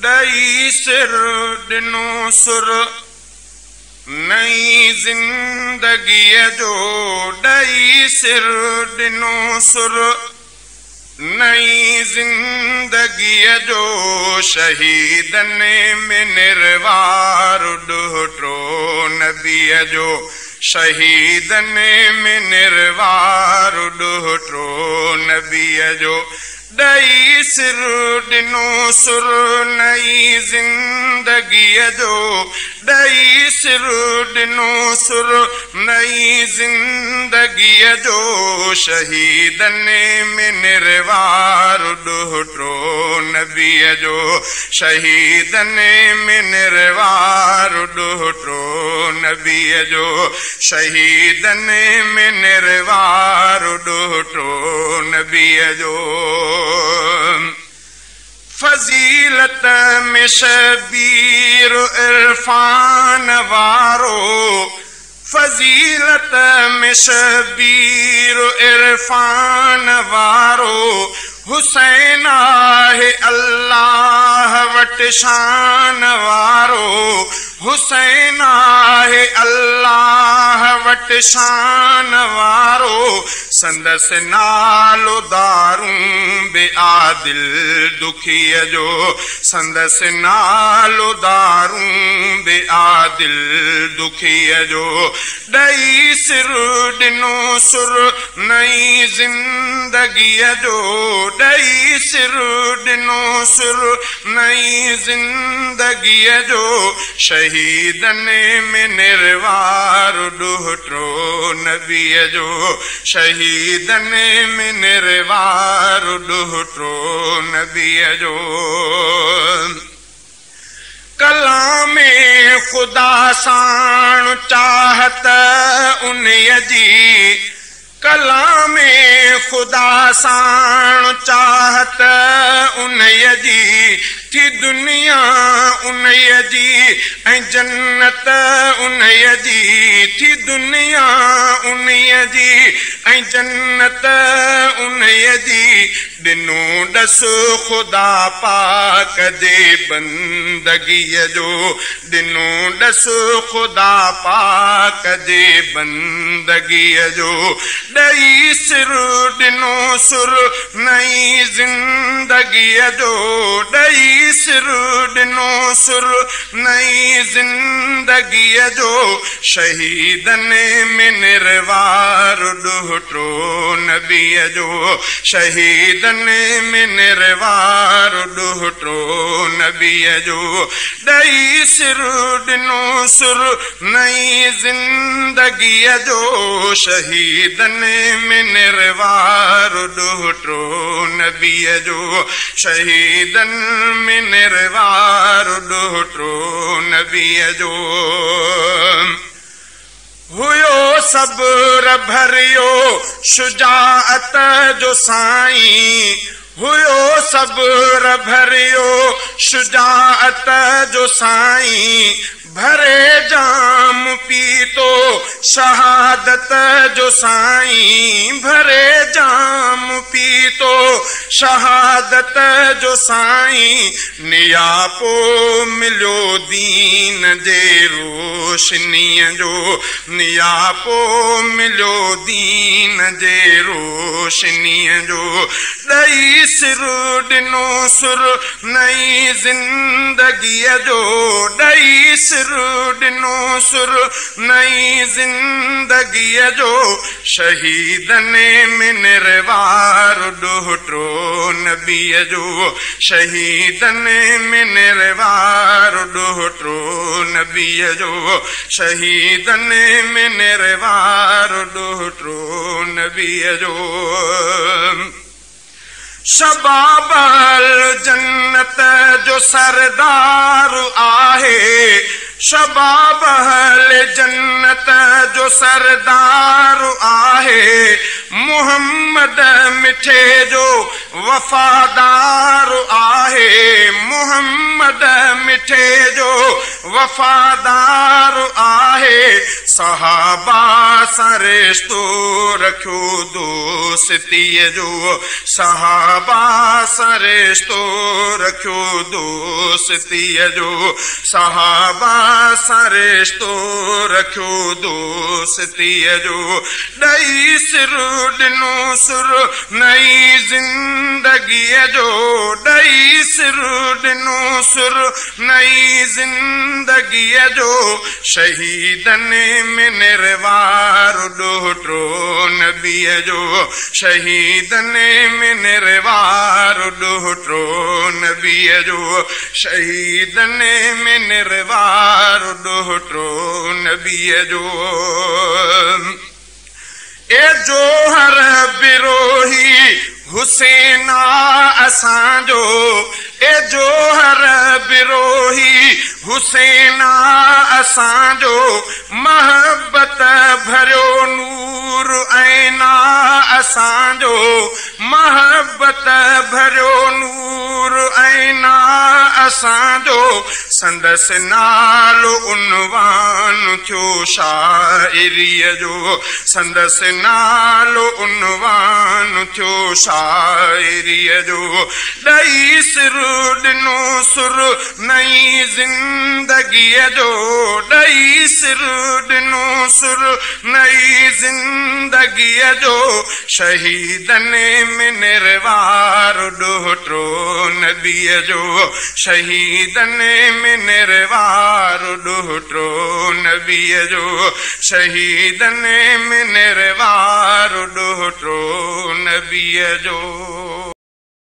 ॾई सिर ॾिनो सुर नई ज़िंदगीअ जो ॾई सिर ॾिनो सुर नई ज़िंदगीअ जो शहीदनि में निर्वार ॾोहिटो नबीअ जो शहीदनि में निर्वार ॾोहिटो नबीअ जो ॾई सिर ॾिनो सुर नई ज़िंदगीअ जो ॾई सिर ॾिनो सुर नई ज़िंदगीअ जो शहीदनि में निर्वार ॾोहिटो नबीअ जो शहीदनि में निर्वार ॾोहिटो नबीअ जो शहीदनि में निर्वार ॾोहिटो नबीअ जो फज़ीलत में शबीर इरफान वारो फज़ीलत में शबीर इरफान वारो हुसैन आहे अल्लाह वटि शान वारो हुसैन आहे अल्लाह वटि शान वारो संदसि नालो दारूं बे आदिल दुखीअ जो संदसि नालो दारूं बे आदिल दुखीअ जो ॾई सिर ॾिनो सुर नई ज़िंदगीअ जो ॾई सिर ॾिनो सुर नई ज़िंदगीअ जो शहीदनि में निर्वार ॾोहिटो नबीअ जो शहीदनि में निर्वार ॾोहिटो नबीअ जो कलामे ख़ुदा साण चाहत उन्हीअ जी कलामे ख़ुदा साण चाहत उन्हीअ जी थी दुनिया उन्हीअ जी ऐं जन्नत उन्हीअ जी थी दुनिया उन्हीअ जी ऐं जन्नत उन्हीअ जी ॾिनो ॾस ख़ुदा पाक जे बंदगीअ जो ॾिनो ॾस ख़ुदा पाक जे बंदगीअ जो ॾई सिर ॾिनो सुर नई ज़िंदगीअ जो ॾई सिर ॾिनो सुर नई ज़िंदगीअ जो शहीदनि में निर्वार ॾोहिटो नबीअ जो शहीदनि में निर्वार ॾोहिटो नबीअ जो ॾई सिर ॾिनो सुर नई ज़िंदगीअ जो शहीदनि में निर्वार ॾोहिटो नबीअ जो शहीदनि में निर्वार ॾोहिटो नबीअ जो हुयो सब्र भरियो शुजाअत जो साईं हुयो सब्र भरियो शुजाअत जो साईं भरे जाम पीतो शहादत जो साईं भरे जाम पीतो शहादत जो साईं नियापो मिलियो दीन जे रोशनीअ जो नियापो मिलियो दीन जे रोशनीअ जो ॾई सिर ॾिनो सुर नई ज़िंदगीअ जो ॾई सिर ॾिनो सुर नई ज़िंदगीअ जो शहीदनि में निर्वार ॾोहिटो नबीअ जो शहीदनि में निर्वार ॾोहिटो नबीअ जो शहीदनि में निर्वार ॾोहिटो नबीअ जो शबाबल जन्नत जो सरदार आहे शबाबल जन्नत जो सरदार आहे मोहम्मद मिठे जो वफ़ादार आहे मोहम्मद मिठे जो वफ़ादार आहे, सहाबा सां रिश्तो रखियो दोस्तीअ जो, सहाबा सां रिश्तो रखियो दोस्तीअ जो, सहाबा सां रिश्तो रखियो दोस्तीअ जो। ॾई सिर ॾिनो सुर नई ज़िंदगीअ जो, ॾई सिर ॾिनो सुर नई ज़िंदगीअ जो, शहीदनि में निर्वार ॾोहिटो नबीअ जो, शहीदनि में निर्वार ॾोहिटो नबीअ जो, शहीदनि में निर्वार ॾोहिटो नबीअ जो। ए जोहर बिरोही हुसैना असांजो, ए जोहर बिरोही हुसैना असांजो, महबत भरियो नूर ऐना असांजो, महबत भरियो नूर ऐना असांजो, संदसि नालो उनवान थियो शाइरीअ जो, संदसि नालो उनवान थियो शाइरीअ जो। ॾई सिर ॾिनो सुर नई ज़िंदगीअ जो, ॾई सिर ॾिनो सुर नई ज़िंदगीअ जो, शहीदनि में निर्वार ॾोहिटो नबीअ जो, शहीदनि में निर्वार ॾोहिटो नबीअ जो, शहीदनि में निर्वार ॾोहिटो नबीअ जो।